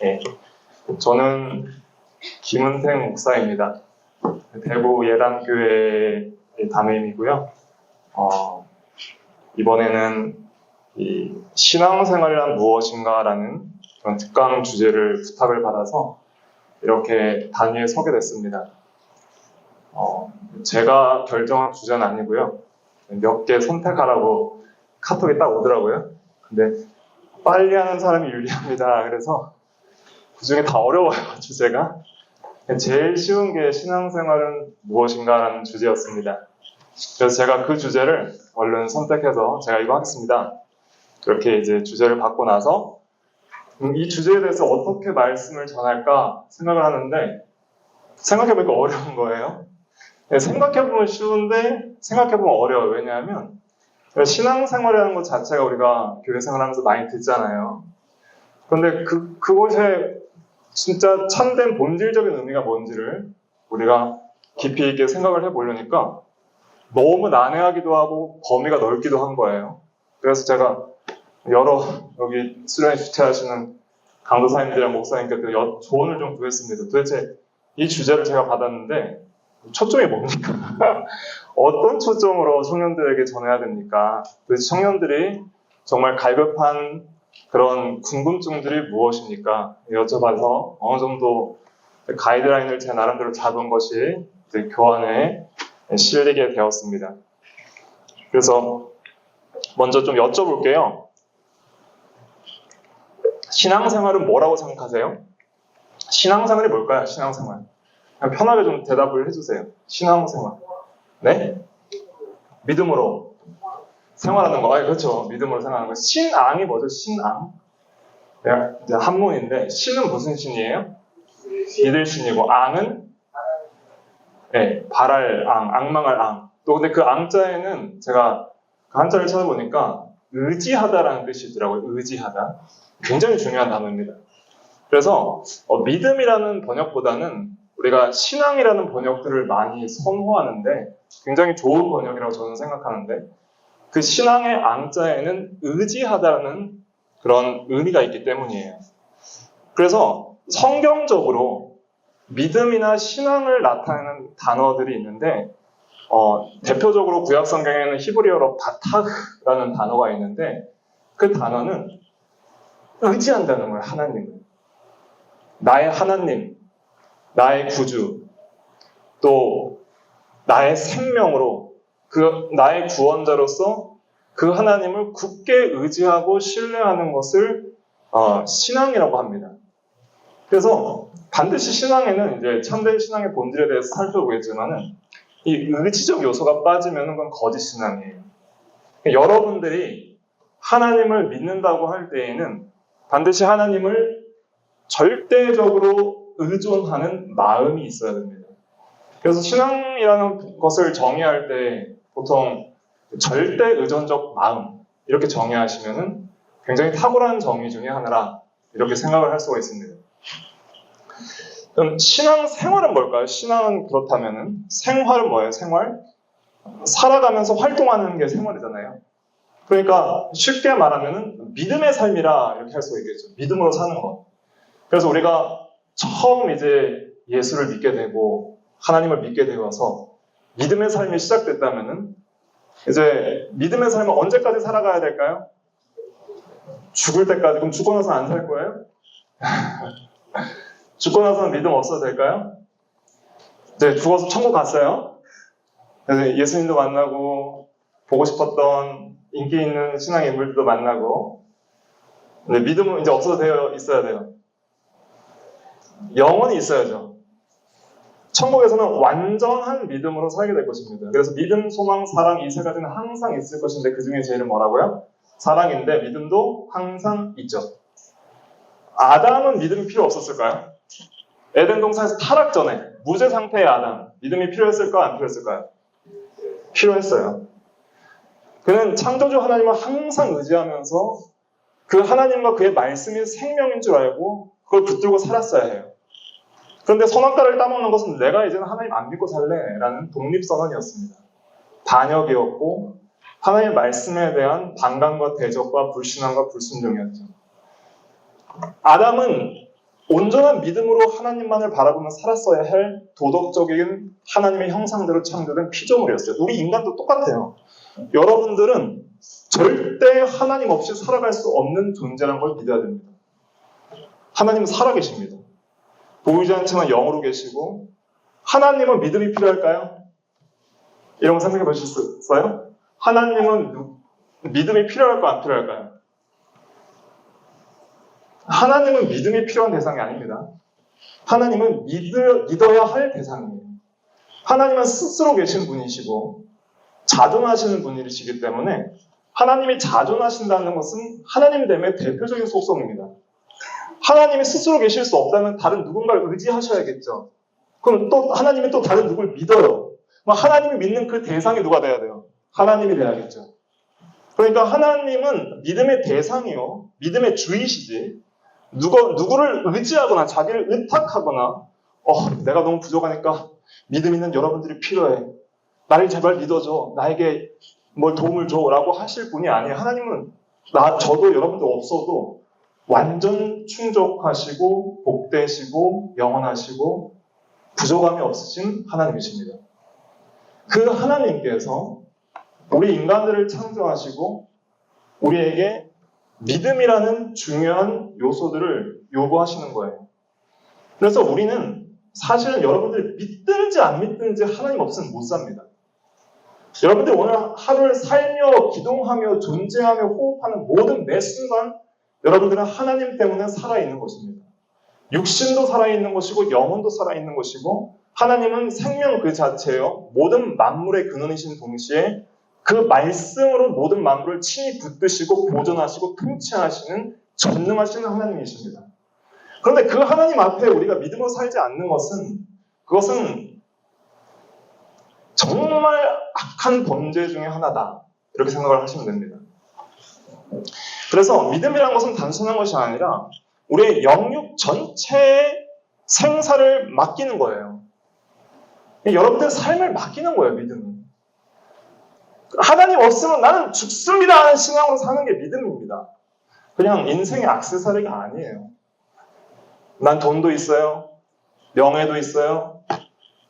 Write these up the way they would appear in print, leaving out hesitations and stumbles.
네, 저는 김은택 목사입니다. 대구 예람교회 담임이고요. 이번에는 이 신앙생활이란 무엇인가라는 그런 특강 주제를 부탁을 받아서 이렇게 단위에 서게 됐습니다. 제가 결정한 주제는 아니고요. 몇 개 선택하라고 카톡이 딱 오더라고요. 근데 빨리 하는 사람이 유리합니다. 그래서 그중에 다 어려워요, 주제가. 제일 쉬운 게 신앙생활은 무엇인가라는 주제였습니다. 그래서 제가 그 주제를 얼른 선택해서 제가 이거 하겠습니다. 그렇게 이제 주제를 받고 나서 이 주제에 대해서 어떻게 말씀을 전할까 생각을 하는데 생각해보니까 어려운 거예요. 생각해보면 쉬운데 생각해보면 어려워요. 왜냐하면 신앙생활이라는 것 자체가 우리가 교회 생활하면서 많이 듣잖아요. 그런데 그곳에 진짜 참된 본질적인 의미가 뭔지를 우리가 깊이 있게 생각을 해보려니까 너무 난해하기도 하고 범위가 넓기도 한 거예요. 그래서 제가 여러 여기 수련회 주최하시는 강도사님들이랑 목사님께 조언을 좀 구했습니다. 도대체 이 주제를 제가 받았는데 초점이 뭡니까? 어떤 초점으로 청년들에게 전해야 됩니까? 도대체 청년들이 정말 갈급한 그런 궁금증들이 무엇입니까? 여쭤봐서 어느 정도 가이드라인을 제 나름대로 잡은 것이 이제 교환에 실리게 되었습니다. 그래서 먼저 좀 여쭤볼게요. 신앙생활은 뭐라고 생각하세요? 신앙생활이 뭘까요? 신앙생활. 그냥 편하게 좀 대답을 해주세요. 신앙생활. 네? 믿음으로 생활하는 거. 그렇죠. 믿음으로 생활하는 거. 신앙이 뭐죠? 신앙. 이제 한문인데 신은 무슨 신이에요? 믿을 신이고 앙은 네, 바랄 앙, 악망할 앙. 또 근데 그 앙자에는 제가 그 한자를 찾아보니까 의지하다라는 뜻이 있더라고요. 의지하다. 굉장히 중요한 단어입니다. 그래서 믿음이라는 번역보다는 우리가 신앙이라는 번역들을 많이 선호하는데 굉장히 좋은 번역이라고 저는 생각하는데 그 신앙의 앙자에는 의지하다라는 그런 의미가 있기 때문이에요. 그래서 성경적으로 믿음이나 신앙을 나타내는 단어들이 있는데 대표적으로 구약 성경에는 히브리어로 바타흐라는 단어가 있는데 그 단어는 의지한다는 거예요. 하나님을. 나의 하나님, 나의 구주, 또 나의 생명으로 그 나의 구원자로서 그 하나님을 굳게 의지하고 신뢰하는 것을 신앙이라고 합니다. 그래서 반드시 신앙에는 이제 참된 신앙의 본질에 대해서 살펴보겠지만은 이 의지적 요소가 빠지면 그건 거짓 신앙이에요. 여러분들이 하나님을 믿는다고 할 때에는 반드시 하나님을 절대적으로 의존하는 마음이 있어야 됩니다. 그래서 신앙이라는 것을 정의할 때 보통 절대 의존적 마음 이렇게 정의하시면은 굉장히 탁월한 정의 중에 하나라 이렇게 생각을 할 수가 있습니다. 그럼 신앙 생활은 뭘까요? 신앙은 그렇다면은 생활은 뭐예요? 생활? 살아가면서 활동하는 게 생활이잖아요. 그러니까 쉽게 말하면은 믿음의 삶이라 이렇게 할 수가 있겠죠. 믿음으로 사는 것. 그래서 우리가 처음 이제 예수를 믿게 되고 하나님을 믿게 되어서 믿음의 삶이 시작됐다면은 이제 믿음의 삶을 언제까지 살아가야 될까요? 죽을 때까지. 그럼 죽고 나서 안 살 거예요? 죽고 나서는 믿음 없어도 될까요? 이제 죽어서 천국 갔어요. 그래서 예수님도 만나고 보고 싶었던 인기 있는 신앙 인물들도 만나고 근데 믿음은 이제 없어도 있어야 돼요. 영원히 있어야죠. 천국에서는 완전한 믿음으로 살게 될 것입니다. 그래서 믿음, 소망, 사랑 이 세 가지는 항상 있을 것인데 그 중에 제일은 뭐라고요? 사랑인데 믿음도 항상 있죠. 아담은 믿음이 필요 없었을까요? 에덴 동산에서 타락 전에 무죄 상태의 아담 믿음이 필요했을까 안 필요했을까요? 필요했어요. 그는 창조주 하나님을 항상 의지하면서 그 하나님과 그의 말씀이 생명인 줄 알고 그걸 붙들고 살았어야 해요. 그런데 선악과를 따먹는 것은 내가 이제는 하나님 안 믿고 살래 라는 독립선언이었습니다. 반역이었고 하나님의 말씀에 대한 반감과 대적과 불신함과 불순종이었죠. 아담은 온전한 믿음으로 하나님만을 바라보며 살았어야 할 도덕적인 하나님의 형상대로 창조된 피조물이었어요. 우리 인간도 똑같아요. 여러분들은 절대 하나님 없이 살아갈 수 없는 존재라는 걸 믿어야 됩니다. 하나님은 살아계십니다. 보이지 않지만 영으로 계시고, 하나님은 믿음이 필요할까요? 이런 거 생각해 보셨어요? 하나님은 믿음이 필요할까요? 안 필요할까요? 하나님은 믿음이 필요한 대상이 아닙니다. 하나님은 믿어야 할 대상이에요. 하나님은 스스로 계신 분이시고 자존하시는 분이시기 때문에 하나님이 자존하신다는 것은 하나님됨의 대표적인 속성입니다. 하나님이 스스로 계실 수 없다면 다른 누군가를 의지하셔야겠죠. 그럼 또 하나님이 또 다른 누굴 믿어요. 하나님이 믿는 그 대상이 누가 돼야 돼요? 하나님이 돼야겠죠. 그러니까 하나님은 믿음의 대상이요, 믿음의 주이시지, 누구를 의지하거나 자기를 의탁하거나 내가 너무 부족하니까 믿음 있는 여러분들이 필요해, 나를 제발 믿어줘, 나에게 뭘 도움을 줘 라고 하실 분이 아니에요. 하나님은 저도 여러분들 없어도 완전 충족하시고 복되시고 영원하시고 부족함이 없으신 하나님이십니다. 그 하나님께서 우리 인간들을 창조하시고 우리에게 믿음이라는 중요한 요소들을 요구하시는 거예요. 그래서 우리는 사실은 여러분들이 믿든지 안 믿든지 하나님 없으면 못 삽니다. 여러분들 오늘 하루를 살며 기동하며 존재하며 호흡하는 모든 매 순간 여러분들은 하나님 때문에 살아있는 것입니다. 육신도 살아있는 것이고 영혼도 살아있는 것이고 하나님은 생명 그 자체요, 모든 만물의 근원이신 동시에 그 말씀으로 모든 만물을 친히 붙드시고 보존하시고 통치하시는 전능하신 하나님이십니다. 그런데 그 하나님 앞에 우리가 믿음으로 살지 않는 것은, 그것은 정말 악한 범죄 중에 하나다, 이렇게 생각을 하시면 됩니다. 그래서 믿음이라는 것은 단순한 것이 아니라 우리의 영육 전체의 생사를 맡기는 거예요. 여러분들의 삶을 맡기는 거예요, 믿음은. 하나님 없으면 나는 죽습니다 하는 신앙으로 사는 게 믿음입니다. 그냥 인생의 액세서리가 아니에요. 난 돈도 있어요, 명예도 있어요,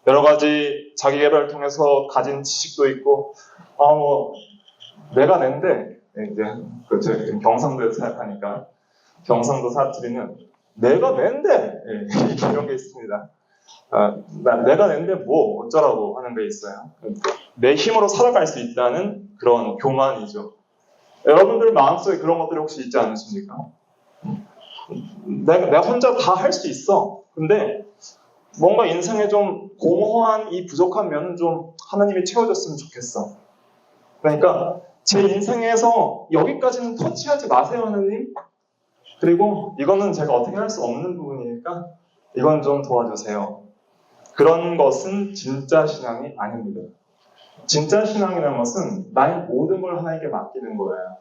여러 가지 자기개발을 통해서 가진 지식도 있고, 내가 낸데, 이제 경상도에서 생각하니까 경상도 사투리는 내가 낸데, 이런 게 있습니다. 내가 낸데 뭐 어쩌라고 하는 게 있어요. 내 힘으로 살아갈 수 있다는 그런 교만이죠. 여러분들 마음속에 그런 것들이 혹시 있지 않으십니까? 내가 혼자 다 할 수 있어. 근데 뭔가 인생에 좀 공허한 이 부족한 면은 좀 하나님이 채워줬으면 좋겠어. 그러니까 제 인생에서 여기까지는 터치하지 마세요, 하나님. 그리고 이거는 제가 어떻게 할 수 없는 부분이니까 이건 좀 도와주세요. 그런 것은 진짜 신앙이 아닙니다. 진짜 신앙이라는 것은 나의 모든 걸 하나님께 맡기는 거예요.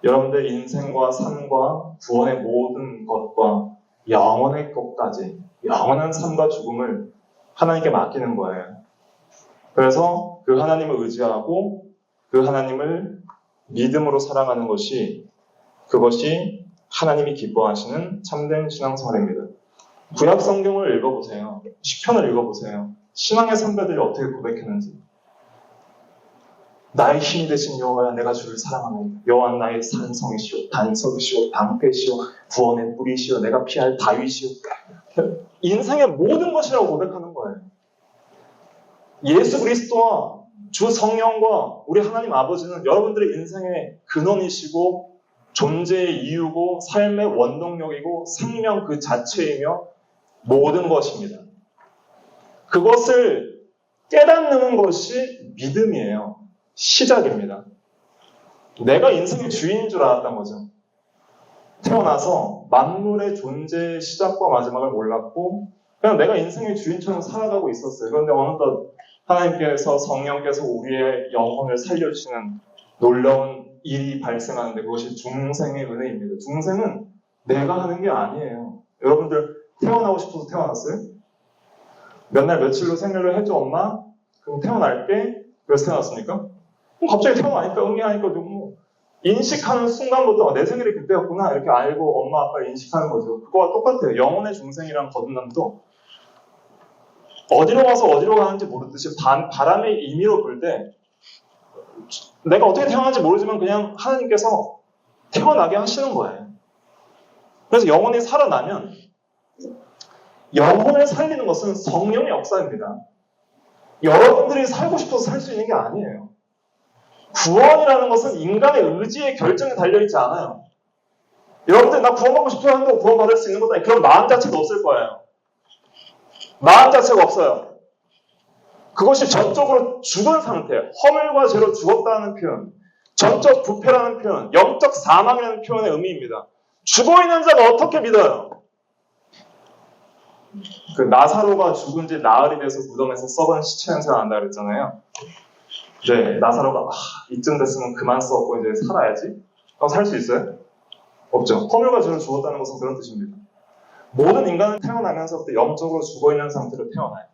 여러분들 인생과 삶과 구원의 모든 것과 영원의 것까지, 영원한 삶과 죽음을 하나님께 맡기는 거예요. 그래서 그 하나님을 의지하고 그 하나님을 믿음으로 살아가는 것이, 그것이 하나님이 기뻐하시는 참된 신앙생활입니다. 구약 성경을 읽어보세요. 시편을 읽어보세요. 신앙의 선배들이 어떻게 고백했는지. 나의 힘이 되신 여호와야, 내가 주를 사랑하노니. 여호와는 나의 산성이시오, 단석이시오, 방패시오, 구원의 뿌리시오, 내가 피할 다윗이오. 인생의 모든 것이라고 고백하는 거예요. 예수 그리스도와 주 성령과 우리 하나님 아버지는 여러분들의 인생의 근원이시고 존재의 이유고 삶의 원동력이고 생명 그 자체이며 모든 것입니다. 그것을 깨닫는 것이 믿음이에요. 시작입니다. 내가 인생의 주인인 줄 알았던 거죠. 태어나서 만물의 존재의 시작과 마지막을 몰랐고 그냥 내가 인생의 주인처럼 살아가고 있었어요. 그런데 어느덧 하나님께서, 성령께서 우리의 영혼을 살려주시는 놀라운 일이 발생하는데 그것이 중생의 은혜입니다. 중생은 내가 하는 게 아니에요. 여러분들 태어나고 싶어서 태어났어요? 몇 날 며칠로 생일을 해줘 엄마? 그럼 태어날게. 그래서 태어났습니까? 그럼 갑자기 태어나니까 응애하니까 뭐 인식하는 순간부터 내 생일이 그때였구나 이렇게 알고 엄마 아빠를 인식하는 거죠. 그거와 똑같아요. 영혼의 중생이란 거듭남도 어디로 가서 어디로 가는지 모르듯이 바람의 임의로 불 때 내가 어떻게 태어난지 모르지만 그냥 하나님께서 태어나게 하시는 거예요. 그래서 영혼이 살아나면 영혼을 살리는 것은 성령의 역사입니다. 여러분들이 살고 싶어서 살 수 있는 게 아니에요. 구원이라는 것은 인간의 의지의 결정에 달려있지 않아요. 여러분들 나 구원받고 싶어 한다고 구원받을 수 있는 것도 아니에요. 그런 마음 자체도 없을 거예요. 마음 자체가 없어요. 그것이 전적으로 죽은 상태, 허물과 죄로 죽었다는 표현, 전적 부패라는 표현, 영적 사망이라는 표현의 의미입니다. 죽어있는 자가 어떻게 믿어요? 그 나사로가 죽은 지 나흘이 돼서 무덤에서 썩은 시체 냄새가 난다 그랬잖아요. 네, 나사로가 이쯤 됐으면 그만 썩고 이제 살아야지. 그럼 살 수 있어요? 없죠. 허물과 죄로 죽었다는 것은 그런 뜻입니다. 모든 인간은 태어나면서부터 영적으로 죽어있는 상태로 태어나요.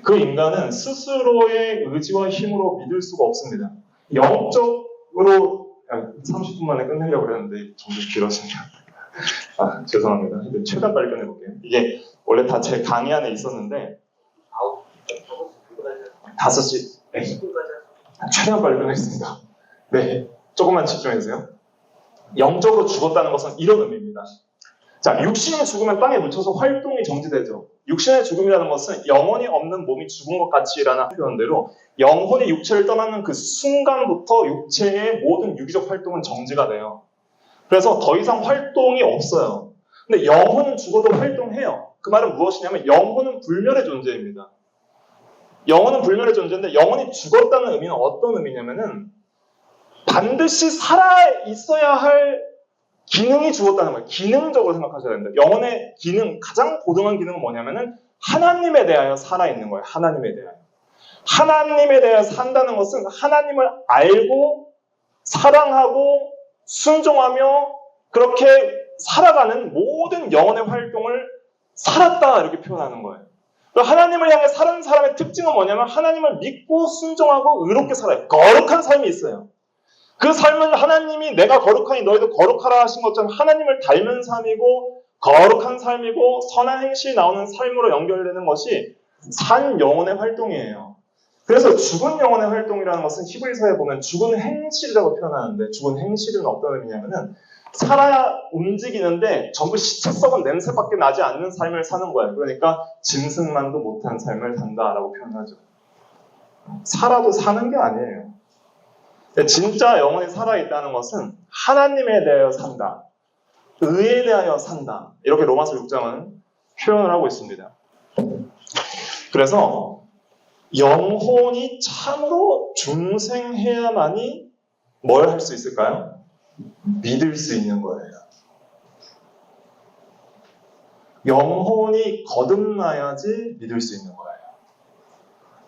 그 인간은 스스로의 의지와 힘으로 믿을 수가 없습니다. 영적으로 30분 만에 끝내려고 그랬는데 점점 길어지네요. 죄송합니다. 최대한 빨리 끝내볼게요. 이게 원래 다 제 강의 안에 있었는데 5시 네. 최대한 빨리 끝내겠습니다. 네, 조금만 집중해주세요. 영적으로 죽었다는 것은 이런 의미입니다. 자, 육신의 죽으면 땅에 묻혀서 활동이 정지되죠. 육신의 죽음이라는 것은 영혼이 없는 몸이 죽은 것 같이라는 표현대로 영혼이 육체를 떠나는 그 순간부터 육체의 모든 유기적 활동은 정지가 돼요. 그래서 더 이상 활동이 없어요. 근데 영혼은 죽어도 활동해요. 그 말은 무엇이냐면 영혼은 불멸의 존재입니다. 영혼은 불멸의 존재인데 영혼이 죽었다는 의미는 어떤 의미냐면은 반드시 살아 있어야 할 기능이 죽었다는 거예요. 기능적으로 생각하셔야 됩니다. 영혼의 기능, 가장 고등한 기능은 뭐냐면은 하나님에 대하여 살아있는 거예요. 하나님에 대하여. 하나님에 대하여 산다는 것은 하나님을 알고 사랑하고 순종하며 그렇게 살아가는 모든 영혼의 활동을 살았다 이렇게 표현하는 거예요. 하나님을 향해 사는 사람의 특징은 뭐냐면 하나님을 믿고 순종하고 의롭게 살아요. 거룩한 삶이 있어요. 그 삶은 하나님이 내가 거룩하니 너희도 거룩하라 하신 것처럼 하나님을 닮은 삶이고 거룩한 삶이고 선한 행실이 나오는 삶으로 연결되는 것이 산 영혼의 활동이에요. 그래서 죽은 영혼의 활동이라는 것은 히브리서에 보면 죽은 행실이라고 표현하는데 죽은 행실은 어떤 의미냐면은 살아 움직이는데 전부 시체 썩은 냄새밖에 나지 않는 삶을 사는 거예요. 그러니까 짐승만도 못한 삶을 산다라고 표현하죠. 살아도 사는 게 아니에요. 진짜 영혼이 살아있다는 것은 하나님에 대하여 산다. 의에 대하여 산다. 이렇게 로마서 6장은 표현을 하고 있습니다. 그래서 영혼이 참으로 중생해야만이 뭘 할 수 있을까요? 믿을 수 있는 거예요. 영혼이 거듭나야지 믿을 수 있는 거예요.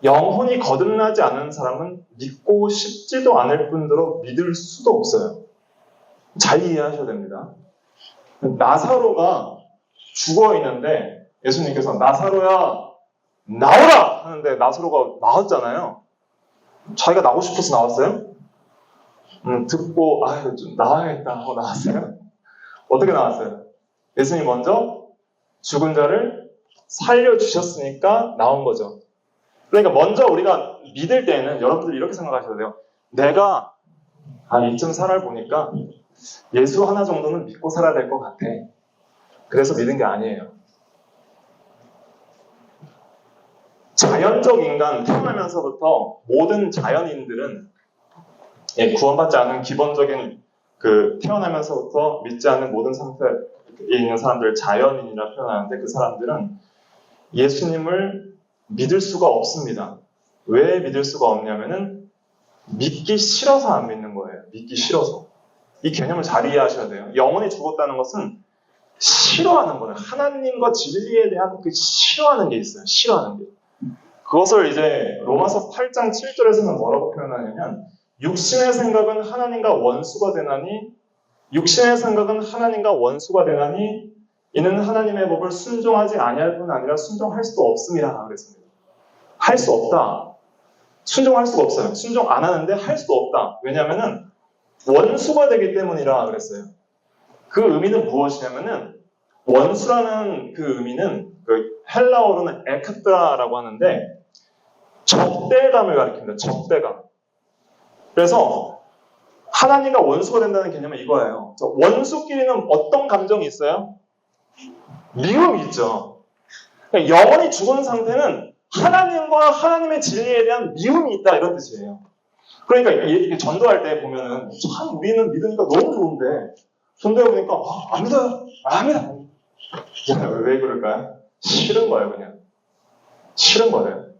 영혼이 거듭나지 않은 사람은 믿고 싶지도 않을 뿐더러 믿을 수도 없어요. 잘 이해하셔야 됩니다. 나사로가 죽어 있는데 예수님께서 나사로야 나오라 하는데 나사로가 나왔잖아요. 자기가 나오고 싶어서 나왔어요? 듣고 좀 나와야겠다 하고 나왔어요? 어떻게 나왔어요? 예수님 먼저 죽은 자를 살려주셨으니까 나온 거죠. 그러니까 먼저 우리가 믿을 때는 여러분들 이렇게 생각하셔야 돼요. 내가 이쯤 살아를 보니까 예수 하나 정도는 믿고 살아야 될 것 같아. 그래서 믿은 게 아니에요. 자연적 인간 태어나면서부터 모든 자연인들은 구원받지 않은 기본적인 태어나면서부터 믿지 않는 모든 상태에 있는 사람들을 자연인이라 표현하는데 그 사람들은 예수님을 믿을 수가 없습니다. 왜 믿을 수가 없냐면은 믿기 싫어서 안 믿는 거예요. 믿기 싫어서. 이 개념을 잘 이해하셔야 돼요. 영혼이 죽었다는 것은 싫어하는 거예요. 하나님과 진리에 대한 그 싫어하는 게 있어요. 싫어하는 게. 그것을 이제 로마서 8장 7절에서는 뭐라고 표현하냐면 육신의 생각은 하나님과 원수가 되나니 육신의 생각은 하나님과 원수가 되나니 이는 하나님의 법을 순종하지 아니할 뿐 아니라 순종할 수도 없음이라 그랬습니다. 할 수 없다. 순종할 수가 없어요. 순종 안 하는데 할 수도 없다. 왜냐하면은 원수가 되기 때문이라 그랬어요. 그 의미는 무엇이냐면은 원수라는 그 의미는 그 헬라어로는 에크트라라고 하는데 적대감을 가리킵니다. 적대감. 그래서 하나님과 원수가 된다는 개념은 이거예요. 원수끼리는 어떤 감정이 있어요? 미움이 있죠. 그러니까 영원히 죽은 상태는 하나님과 하나님의 진리에 대한 미움이 있다 이런 뜻이에요. 그러니까 이게 전도할 때 보면은 참 우리는 믿으니까 너무 좋은데 전도해 보니까 안 믿어요. 안 믿어. 왜 그럴까요? 싫은 거예요, 그냥. 싫은 거예요.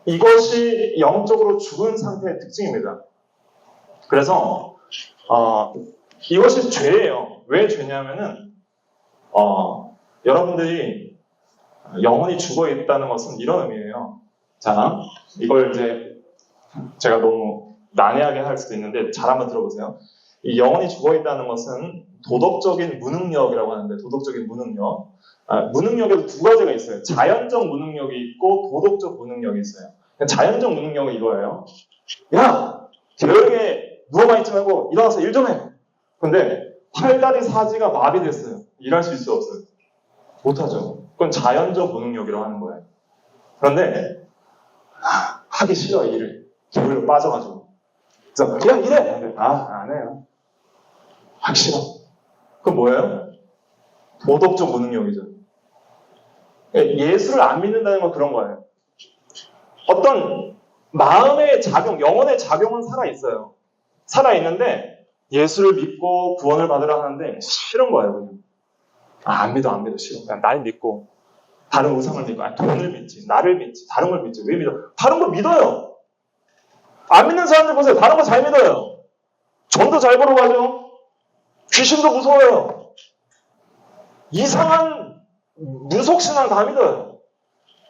이것이 영적으로 죽은 상태의 특징입니다. 그래서 이것이 죄예요. 왜 죄냐면은 여러분들이 영혼이 죽어 있다는 것은 이런 의미예요. 자, 이걸 이제 제가 너무 난해하게 할 수도 있는데 잘 한번 들어보세요. 이 영혼이 죽어 있다는 것은 도덕적인 무능력이라고 하는데 도덕적인 무능력. 무능력에도 두 가지가 있어요. 자연적 무능력이 있고 도덕적 무능력이 있어요. 자연적 무능력은 이거예요. 야! 게으르게 누워만 있지 말고 일어나서 일 좀 해. 근데 팔다리 사지가 마비됐어요. 일할 수 있어 없어요? 못하죠. 그건 자연적 무능력이라고 하는 거예요. 그런데 하기 싫어 일을. 게으르게 빠져가지고. 그래서 그냥 일해! 안 해요. 하기 싫어. 그건 뭐예요? 도덕적 무능력이죠. 예수를 안 믿는다는 건 그런 거예요. 어떤 마음의 작용, 영혼의 작용은 살아있어요. 살아있는데 예수를 믿고 구원을 받으라 하는데 싫은 거예요. 그냥. 안 믿어 싫어. 그냥 날 믿고 다른 우상을 믿고 돈을 믿지, 나를 믿지, 다른 걸 믿지. 왜 믿어? 다른 걸 믿어요. 안 믿는 사람들 보세요. 다른 거 잘 믿어요. 돈도 잘 벌어가죠. 귀신도 무서워요. 이상한 무속신앙 다 믿어요.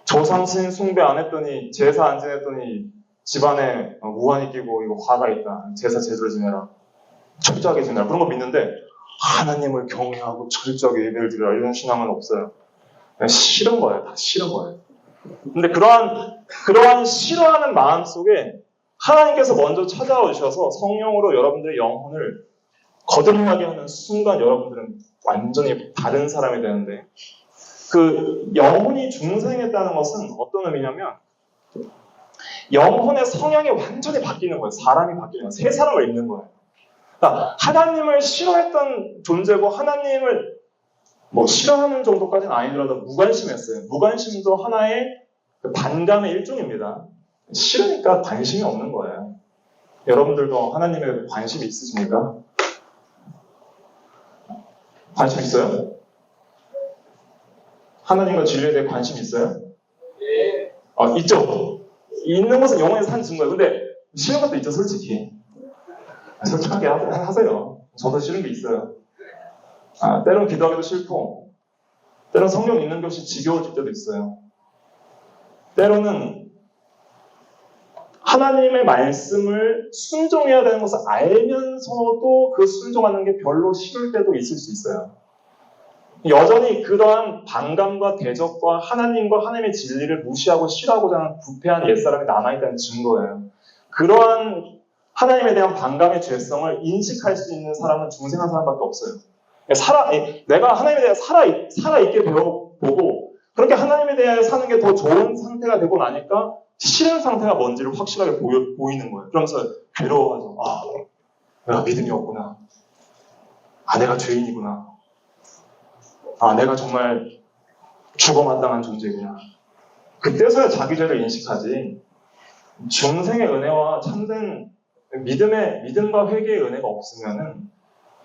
조상신 숭배 안 했더니 제사 안 지냈더니 집안에 우환이 끼고 이거 화가 있다. 제사 제대로 지내라. 철저하게 지내라. 그런 거 믿는데 하나님을 경외하고 철저하게 예배를 드리라 이런 신앙은 없어요. 그냥 싫은 거예요. 다 싫은 거예요. 근데 그러한 싫어하는 마음 속에 하나님께서 먼저 찾아오셔서 성령으로 여러분들의 영혼을 거듭나게 하는 순간 여러분들은 완전히 다른 사람이 되는데 그 영혼이 중생했다는 것은 어떤 의미냐면 영혼의 성향이 완전히 바뀌는 거예요. 사람이 바뀌는 거예요. 새 사람을 입는 거예요. 그러니까 하나님을 싫어했던 존재고 하나님을 싫어하는 정도까지는 아니더라도 무관심했어요. 무관심도 하나의 반감의 일종입니다. 싫으니까 관심이 없는 거예요. 여러분들도 하나님에 관심이 있으십니까? 관심 있어요? 하나님과 진리에 대해 관심 있어요? 네. 있죠? 있는 것은 영혼의 산 증거예요. 근데 싫은 것도 있죠, 솔직히. 솔직하게 하세요. 저도 싫은 게 있어요. 때론 기도하기도 싫고, 때론 성경 읽는 것이 지겨워질 때도 있어요. 때로는 하나님의 말씀을 순종해야 되는 것을 알면서도 그 순종하는 게 별로 싫을 때도 있을 수 있어요. 여전히 그러한 반감과 대적과 하나님과 하나님의 진리를 무시하고 싫어하고자 하는 부패한 옛사람이 남아있다는 증거예요. 그러한 하나님에 대한 반감의 죄성을 인식할 수 있는 사람은 중생한 사람밖에 없어요. 내가 하나님에 대해 살아있게 배워보고 그렇게 하나님에 대해 사는 게 더 좋은 상태가 되고 나니까 싫은 상태가 뭔지를 확실하게 보이는 거예요. 그러면서 괴로워하죠. 내가 믿음이 없구나. 내가 죄인이구나. 내가 정말 죽어마땅한 존재구나. 그때서야 자기 죄를 인식하지. 중생의 은혜와 참된 믿음과 회개의 은혜가 없으면은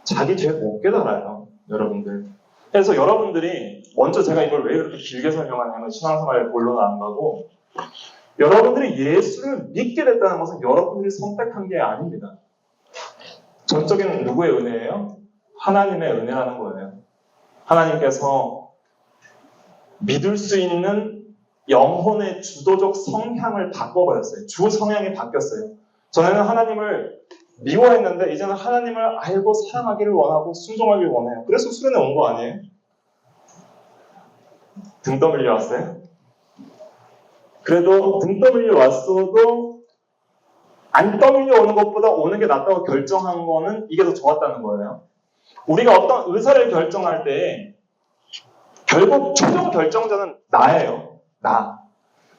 자기 죄 못 깨달아요. 여러분들. 그래서 여러분들이 먼저 제가 이걸 왜 이렇게 길게 설명하냐면 신앙생활 본론은 안 가고 여러분들이 예수를 믿게 됐다는 것은 여러분들이 선택한 게 아닙니다. 전적인 누구의 은혜예요? 하나님의 은혜라는 거예요. 하나님께서 믿을 수 있는 영혼의 주도적 성향을 바꿔버렸어요. 주 성향이 바뀌었어요. 전에는 하나님을 미워했는데 이제는 하나님을 알고 사랑하기를 원하고 순종하기를 원해요. 그래서 수련회 온 거 아니에요? 등 떠밀려 왔어요? 그래도 등 떠밀려 왔어도 안 떠밀려 오는 것보다 오는 게 낫다고 결정한 거는 이게 더 좋았다는 거예요. 우리가 어떤 의사를 결정할 때 결국 최종 결정자는 나예요. 나.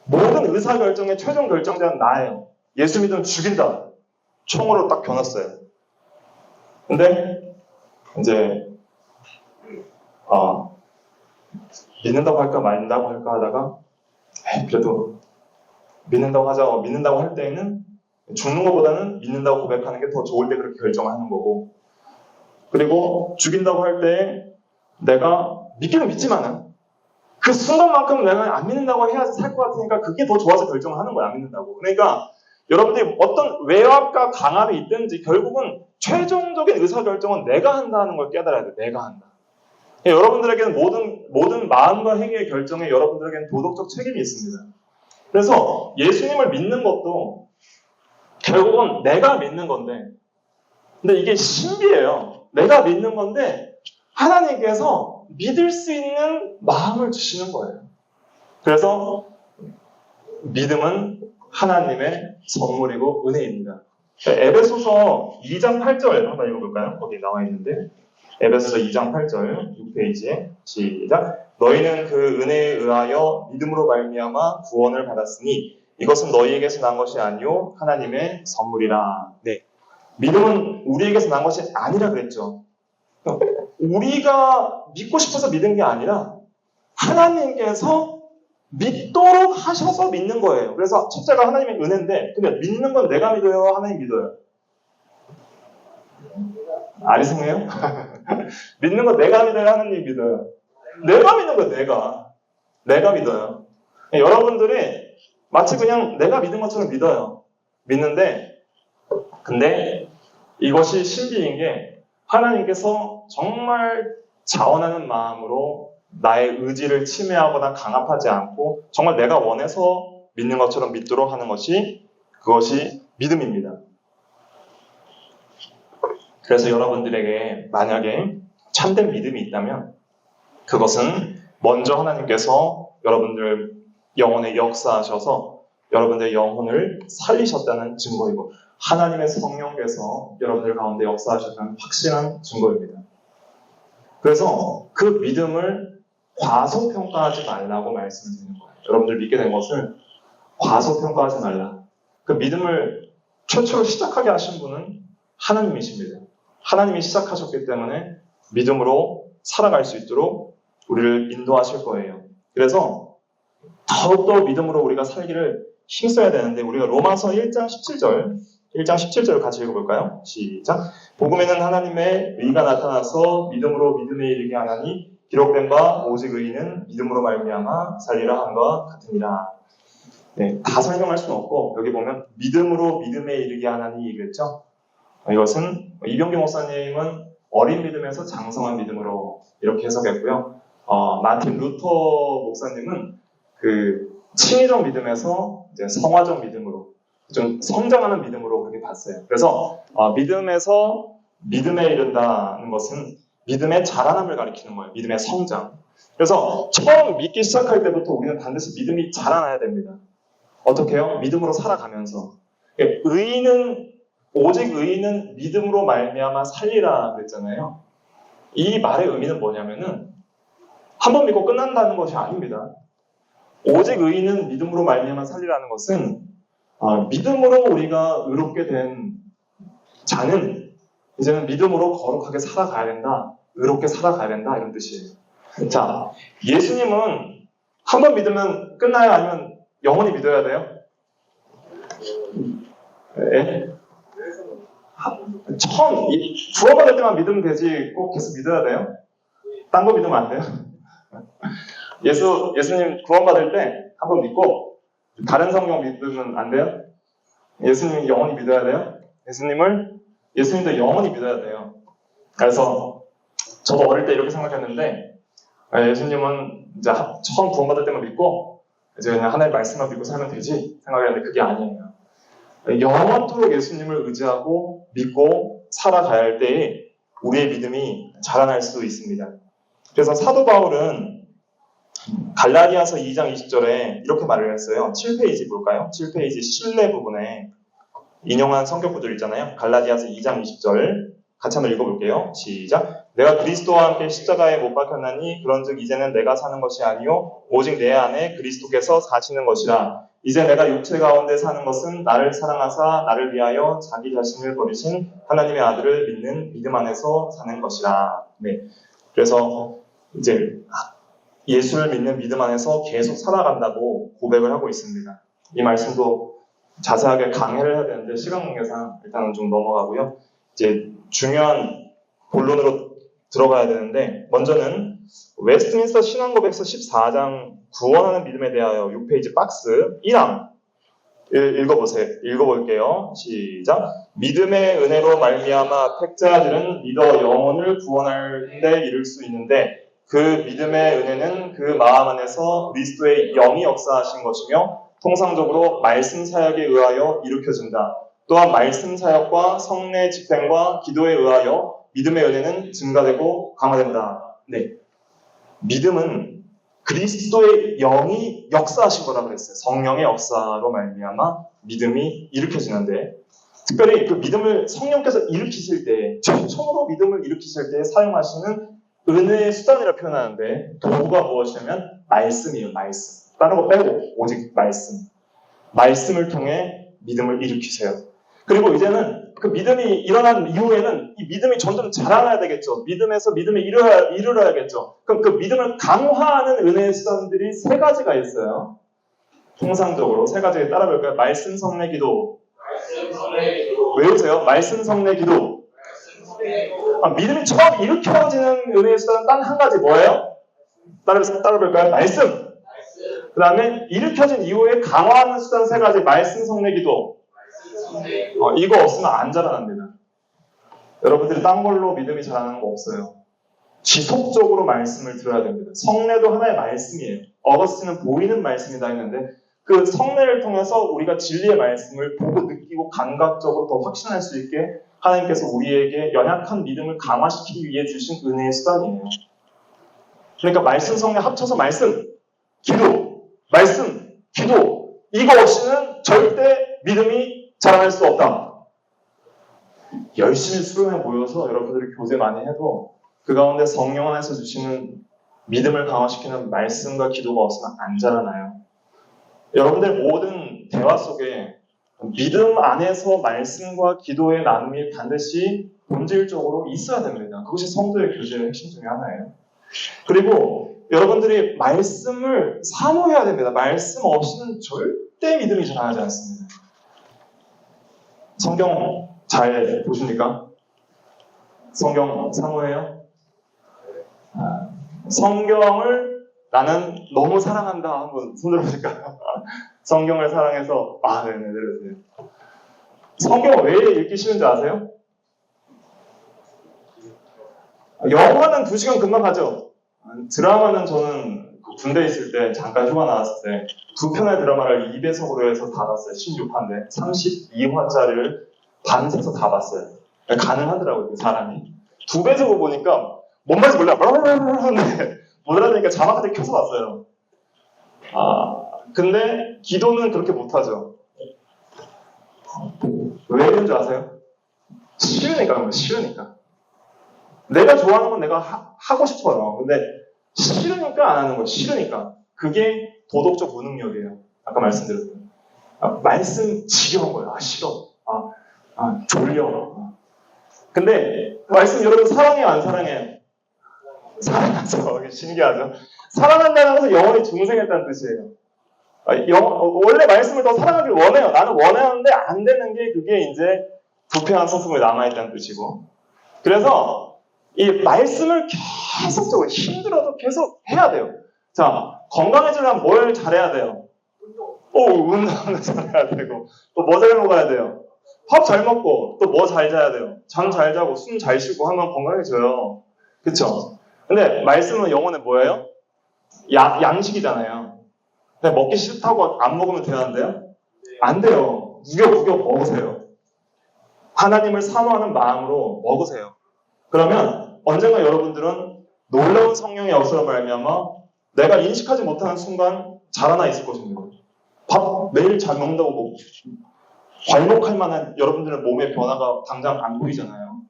모든 의사 결정의 최종 결정자는 나예요. 예수 믿으면 죽인다. 총으로 딱 겨눴어요. 근데 이제 믿는다고 할까 말린다고 할까 하다가 그래도 믿는다고 하자. 믿는다고 할 때에는 죽는 것보다는 믿는다고 고백하는 게 더 좋을 때 그렇게 결정하는 거고, 그리고 죽인다고 할 때 내가 믿기는 믿지만은 그 순간만큼 내가 안 믿는다고 해야 살 것 같으니까 그게 더 좋아서 결정을 하는 거야. 안 믿는다고. 그러니까 여러분들이 어떤 외압과 강압이 있든지 결국은 최종적인 의사결정은 내가 한다는 걸 깨달아야 돼. 내가 한다. 여러분들에게는 모든 마음과 행위의 결정에 여러분들에게는 도덕적 책임이 있습니다. 그래서 예수님을 믿는 것도 결국은 내가 믿는 건데, 근데 이게 신비해요. 내가 믿는 건데 하나님께서 믿을 수 있는 마음을 주시는 거예요. 그래서 믿음은 하나님의 선물이고 은혜입니다. 에베소서 2장 8절 한번 읽어볼까요? 거기 나와 있는데, 에베소서 2장 8절 6페이지에 시작. 너희는 그 은혜에 의하여 믿음으로 말미암아 구원을 받았으니 이것은 너희에게서 난 것이 아니요 하나님의 선물이라. 네. 믿음은 우리에게서 난 것이 아니라 그랬죠. 우리가 믿고 싶어서 믿은 게 아니라 하나님께서 믿도록 하셔서 믿는 거예요. 그래서 첫째가 하나님의 은혜인데, 근데 믿는 건 내가 믿어요? 하나님 믿어요? 아리송해요? 믿는 건 내가 믿어요? 하나님 믿어요? 내가 믿는 거예요. 내가 믿어요. 여러분들이 마치 그냥 내가 믿은 것처럼 믿어요. 믿는데, 근데 이것이 신비인 게 하나님께서 정말 자원하는 마음으로 나의 의지를 침해하거나 강압하지 않고 정말 내가 원해서 믿는 것처럼 믿도록 하는 그것이 믿음입니다. 그래서 여러분들에게 만약에 참된 믿음이 있다면 그것은 먼저 하나님께서 여러분들 영혼에 역사하셔서 여러분들의 영혼을 살리셨다는 증거이고, 하나님의 성령께서 여러분들 가운데 역사하셨다는 확실한 증거입니다. 그래서 그 믿음을 과소평가하지 말라고 말씀드리는 거예요. 여러분들 믿게 된 것을 과소평가하지 말라. 그 믿음을 최초로 시작하게 하신 분은 하나님이십니다. 하나님이 시작하셨기 때문에 믿음으로 살아갈 수 있도록 우리를 인도하실 거예요. 그래서 더욱더 믿음으로 우리가 살기를 힘써야 되는데, 우리가 로마서 1장 17절 같이 읽어볼까요? 시작. 복음에는 하나님의 의가 나타나서 믿음으로 믿음에 이르게 하나니 기록된 바 오직 의인은 믿음으로 말미암아 살리라 함과 같으니라. 네, 다 설명할 수는 없고 여기 보면 믿음으로 믿음에 이르게 하나니 이랬죠. 이것은 이병규 목사님은 어린 믿음에서 장성한 믿음으로 이렇게 해석했고요. 마틴 루터 목사님은 그 친위적 믿음에서 이제 성화적 믿음으로, 좀 성장하는 믿음으로 그렇게 봤어요. 그래서 믿음에서 믿음에 이른다는 것은 믿음의 자라남을 가리키는 거예요. 믿음의 성장. 그래서 처음 믿기 시작할 때부터 우리는 반드시 믿음이 자라나야 됩니다. 어떻게 해요? 믿음으로 살아가면서. 오직 의인은 믿음으로 말미암아 살리라 그랬잖아요. 이 말의 의미는 뭐냐면은 한 번 믿고 끝난다는 것이 아닙니다. 오직 의인은 믿음으로 말미암아 살리라는 것은 믿음으로 우리가 의롭게 된 자는 이제는 믿음으로 거룩하게 살아가야 된다, 의롭게 살아가야 된다, 이런 뜻이에요. 자, 예수님은 한 번 믿으면 끝나요? 아니면 영원히 믿어야 돼요? 예? 처음 구원받을 때만 믿으면 되지 꼭 계속 믿어야 돼요? 딴 거 믿으면 안 돼요? 예수님 구원받을 때 한 번 믿고 다른 성경 믿으면 안 돼요? 예수님 영원히 믿어야 돼요? 예수님도 영원히 믿어야 돼요. 그래서 저도 어릴 때 이렇게 생각했는데, 예수님은 이제 처음 구원받을 때만 믿고 이제 그냥 하나님의 말씀만 믿고 살면 되지 생각했는데 그게 아니에요. 영원토록 예수님을 의지하고 믿고 살아가야 할 때에 우리의 믿음이 자라날 수 있습니다. 그래서 사도 바울은 갈라디아서 2장 20절에 이렇게 말을 했어요. 7페이지 볼까요? 7페이지 신뢰 부분에 인용한 성경 구절 있잖아요. 갈라디아서 2장 20절 같이 한번 읽어볼게요. 시작. 내가 그리스도와 함께 십자가에 못 박혔나니 그런즉 이제는 내가 사는 것이 아니요 오직 내 안에 그리스도께서 사시는 것이라. 이제 내가 육체 가운데 사는 것은 나를 사랑하사 나를 위하여 자기 자신을 버리신 하나님의 아들을 믿는 믿음 안에서 사는 것이라. 네. 그래서 이제 예수를 믿는 믿음 안에서 계속 살아간다고 고백을 하고 있습니다. 이 말씀도 자세하게 강해를 해야 되는데 시간 관계상 일단은 좀 넘어가고요. 이제 중요한 본론으로 들어가야 되는데 먼저는 웨스트민스터 신앙고백서 14장 구원하는 믿음에 대하여 6페이지 박스 1항 읽어볼게요. 시작. 믿음의 은혜로 말미암아 택자들은 믿어 영혼을 구원할 데 이를 수 있는데 그 믿음의 은혜는 그 마음 안에서 그리스도의 영이 역사하신 것이며 통상적으로 말씀 사역에 의하여 일으켜진다. 또한 말씀 사역과 성례 집행과 기도에 의하여 믿음의 은혜는 증가되고 강화된다. 네, 믿음은 그리스도의 영이 역사하신 거라고 그랬어요. 성령의 역사로 말미암아 믿음이 일으켜지는데 특별히 그 믿음을 성령께서 일으키실 때 처음으로 믿음을 일으키실 때 사용하시는 은혜의 수단이라 표현하는데 도구가 무엇이냐면 말씀이에요. 말씀. 다른 거 빼고 오직 말씀. 말씀을 통해 믿음을 일으키세요. 그리고 이제는 그 믿음이 일어난 이후에는 이 믿음이 점점 자라나야 되겠죠. 믿음에서 믿음에 이르러야겠죠. 그럼 그 믿음을 강화하는 은혜의 수단들이 세 가지가 있어요. 통상적으로 세 가지 따라볼까요? 말씀, 성례, 기도. 외우세요. 말씀, 성례, 기도. 믿음이 처음 일으켜지는 은혜의 수단은 단 한 가지 뭐예요? 따라볼까요? 말씀. 그 다음에 일으켜진 이후에 강화하는 수단 세 가지. 말씀, 성례, 기도. 이거 없으면 안 자라납니다. 여러분들이 딴 걸로 믿음이 자라는 거 없어요. 지속적으로 말씀을 들어야 됩니다. 성례도 하나의 말씀이에요. 어거스틴은 보이는 말씀이다 했는데 그 성례를 통해서 우리가 진리의 말씀을 보고 느끼고 감각적으로 더 확신할 수 있게 하나님께서 우리에게 연약한 믿음을 강화시키기 위해 주신 은혜의 수단이에요. 그러니까 말씀, 성례 합쳐서 말씀, 기도, 말씀, 기도 이거 없이는 절대 믿음이 자라날 수 없다. 열심히 수련회 모여서 여러분들이 교제 많이 해도 그 가운데 성령 안에서 주시는 믿음을 강화시키는 말씀과 기도가 없으면 안 자라나요. 여러분들 모든 대화 속에 믿음 안에서 말씀과 기도의 나눔이 반드시 본질적으로 있어야 됩니다. 그것이 성도의 교제의 핵심 중에 하나예요. 그리고 여러분들이 말씀을 사모해야 됩니다. 말씀 없이는 절대 믿음이 자라나지 않습니다. 성경 잘 보십니까? 성경 사모해요? 성경을 나는 너무 사랑한다. 한번 손 들어보실까요? 성경을 사랑해서 네네 들으세요. 성경을 왜 읽기 싫은지 아세요? 영화는 2시간 금방 가죠. 드라마는 저는 군대 있을 때 잠깐 휴가 나왔을 때 2편의 드라마를 2배속으로 해서 다 봤어요. 16화인데 32화짜리를 밤새서 다 봤어요. 가능하더라고요. 그 사람이. 2배속으로 보니까 뭔 말인지 몰라. 못 알아듣니까 자막한테 켜서 봤어요. 근데 기도는 그렇게 못하죠. 왜 그런 줄 아세요? 싫으니까. 내가 좋아하는 건 내가 하고 싶어요. 근데 싫으니까 안 하는 거예요. 싫으니까. 그게 도덕적 무능력이에요. 아까 말씀드렸어요. 말씀 지겨운 거예요. 싫어. 졸려. 근데 말씀 여러분 사랑해요? 안 사랑해요? 사랑하죠. 신기하죠. 사랑한다는 것은 영원히 중생했다는 뜻이에요. 원래 말씀을 더 사랑하길 원해요. 나는 원하는데 안 되는 게 그게 이제 부패한 성품에 남아있다는 뜻이고. 그래서 이 말씀을 계속적으로 힘들어도 계속 해야 돼요. 자, 건강해지려면 뭘 잘해야 돼요? 운동을 잘해야 되고 또 뭐 잘 먹어야 돼요? 밥 잘 먹고 또 뭐 잘 자야 돼요? 잠 잘 자고 숨 잘 쉬고 하면 건강해져요. 그쵸? 근데 말씀은 영혼에 뭐예요? 양식이잖아요. 근데 먹기 싫다고 안 먹으면 되는데요? 안 돼요. 우겨우겨 먹으세요. 하나님을 사모하는 마음으로 먹으세요. 그러면 언젠가 여러분들은 놀라운 성령의 역사로 말미암아 내가 인식하지 못하는 순간 자라나 있을 것입니다. 밥 매일 잘 먹는다고 뭐 괄목할 만한 여러분들의 몸의 변화가 당장 안 보이잖아요.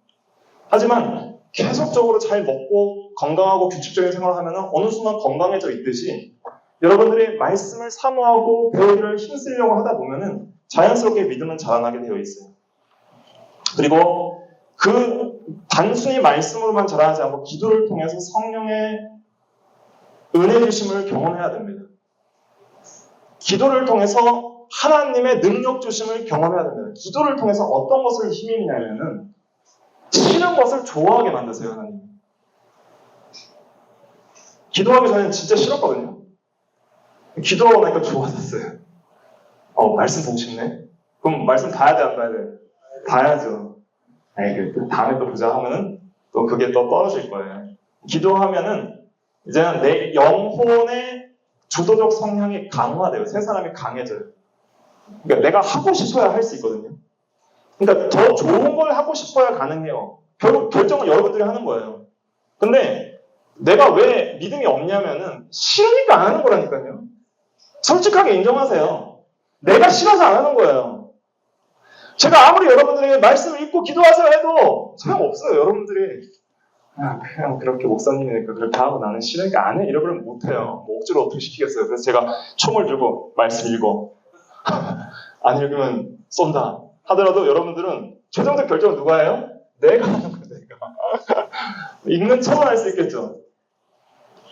하지만 계속적으로 잘 먹고 건강하고 규칙적인 생활을 하면 어느 순간 건강해져 있듯이 여러분들이 말씀을 사모하고 배우기를 힘쓰려고 하다 보면은 자연스럽게 믿음은 자라나게 되어 있어요. 그리고 그 단순히 말씀으로만 자라나지 않고 기도를 통해서 성령의 은혜 주심을 경험해야 됩니다. 기도를 통해서 하나님의 능력 주심을 경험해야 됩니다. 기도를 통해서 어떤 것을 힘입냐면은 싫은 것을 좋아하게 만드세요, 하나님. 기도하기 전에는 진짜 싫었거든요. 기도하고 나니까 좋아졌어요. 말씀 보고 싶네? 그럼 말씀 봐야 돼, 안 봐야 돼? 봐야죠. 다음에 또 보자 하면은 또 그게 또 떨어질 거예요. 기도하면은 이제는 내 영혼의 주도적 성향이 강화돼요. 새 사람이 강해져요. 그러니까 내가 하고 싶어야 할 수 있거든요. 그러니까 더 좋은 걸 하고 싶어야 가능해요. 결국 결정은 여러분들이 하는 거예요. 근데 내가 왜 믿음이 없냐면은 싫으니까 안 하는 거라니까요. 솔직하게 인정하세요. 내가 싫어서 안 하는 거예요. 제가 아무리 여러분들에게 말씀을 읽고 기도하세요 해도 소용없어요. 여러분들이 그냥 그렇게 목사님이니까 그렇게 하고 나는 싫으니까 안 해. 이러면 못해요. 뭐 억지로 어떻게 시키겠어요. 그래서 제가 총을 들고 말씀 읽어. 안 읽으면 쏜다 하더라도 여러분들은 최종적 결정은 누가 해요? 내가 하는 거예요. 내가. 읽는 척은 할 수 있겠죠.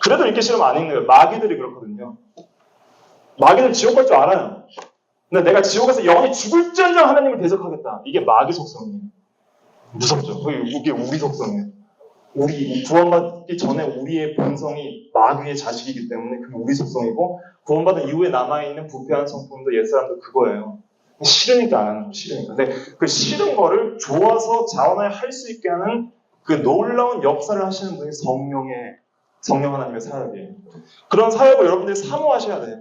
그래도 읽기 싫으면 안 읽는 거예요. 마귀들이 그렇거든요. 마귀는 지옥 갈 줄 알아요. 근데 내가 지옥에서 영원히 죽을지언정 하나님을 대적하겠다. 이게 마귀 속성이에요. 무섭죠. 이게 우리 속성이에요. 우리 구원받기 전에 우리의 본성이 마귀의 자식이기 때문에 그게 우리 속성이고 구원받은 이후에 남아있는 부패한 성품도 옛사람도 그거예요. 싫으니까 안 하는 거, 싫으니까. 근데 그 싫은 거를 좋아서 자원하여 할 수 있게 하는 그 놀라운 역사를 하시는 분이 성령 하나님의 사역이에요. 그런 사역을 여러분들이 사모하셔야 돼요.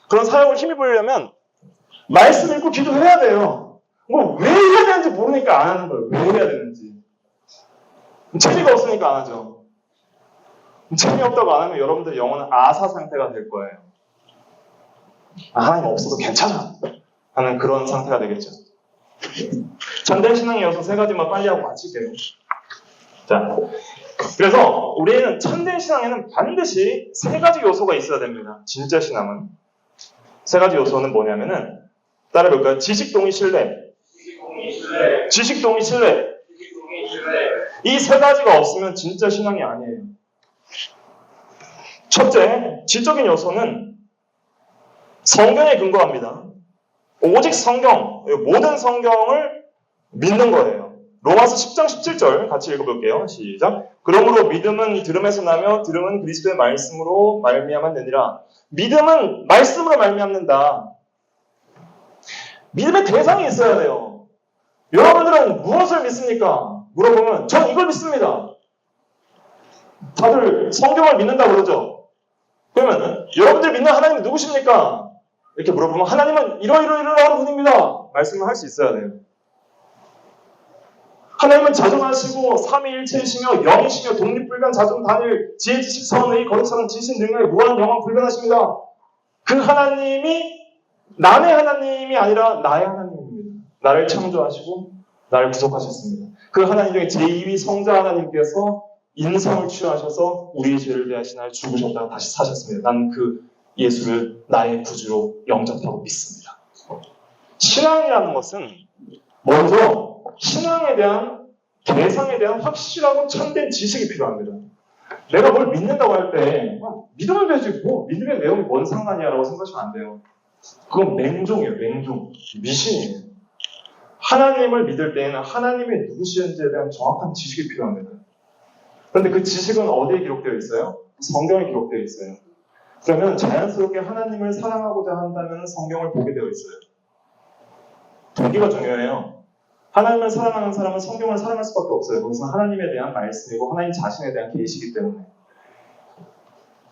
그런 사역을 힘입으려면 말씀 읽고 기도해야 돼요. 왜 해야 되는지 모르니까 안 하는 거예요. 왜 해야 되는지. 재미가 없으니까 안 하죠. 재미없다고 안 하면 여러분들 영혼은 아사 상태가 될 거예요. 하나님 없어도 괜찮아 하는 그런 상태가 되겠죠. 전된 신앙에 이어서 세 가지만 빨리 하고 마칠게요. 자, 그래서 우리는 참된 신앙에는 반드시 세 가지 요소가 있어야 됩니다. 진짜 신앙은. 세 가지 요소는 뭐냐면은 따라해볼까요? 지식, 동의, 신뢰. 지식, 동의, 신뢰. 이 세 가지가 없으면 진짜 신앙이 아니에요. 첫째, 지적인 요소는 성경에 근거합니다. 오직 성경, 모든 성경을 믿는 거예요. 로마서 10장 17절 같이 읽어볼게요. 시작. 그러므로 믿음은 들음에서 나며 들음은 그리스도의 말씀으로 말미암아 되니라. 믿음은 말씀으로 말미암는다. 믿음의 대상이 있어야 돼요. 여러분들은 무엇을 믿습니까? 물어보면 전 이걸 믿습니다. 다들 성경을 믿는다 그러죠. 그러면 여러분들 믿는 하나님은 누구십니까? 이렇게 물어보면 하나님은 이러이러이러한 분입니다. 말씀을 할 수 있어야 돼요. 하나님은 자존하시고 삼위일체이시며 영이시며 독립불변 자존 단일 지혜 지식 선의 거룩사랑 지신 능력에 무한 영원 불변하십니다. 그 하나님이 남의 하나님이 아니라 나의 하나님입니다. 나를 창조하시고 나를 구속하셨습니다. 그 하나님 중에 제2위 성자 하나님께서 인성을 취하셔서 우리의 죄를 대하시 날 죽으셨다가 다시 사셨습니다. 난 그 예수를 나의 구주로 영접하고 믿습니다. 신앙이라는 것은 먼저 신앙에 대한 대상에 대한 확실하고 참된 지식이 필요합니다. 내가 뭘 믿는다고 할 때 믿으면 되지 뭐 믿음의 내용이 뭔 상관이야 라고 생각하시면 안 돼요. 그건 맹종이에요. 맹종. 미신이에요. 하나님을 믿을 때에는 하나님이 누구시는지에 대한 정확한 지식이 필요합니다. 그런데 그 지식은 어디에 기록되어 있어요? 성경에 기록되어 있어요. 그러면 자연스럽게 하나님을 사랑하고자 한다면 성경을 보게 되어 있어요. 동기가 중요해요. 하나님을 사랑하는 사람은 성경을 사랑할 수밖에 없어요. 그것은 하나님에 대한 말씀이고 하나님 자신에 대한 계시이기 때문에.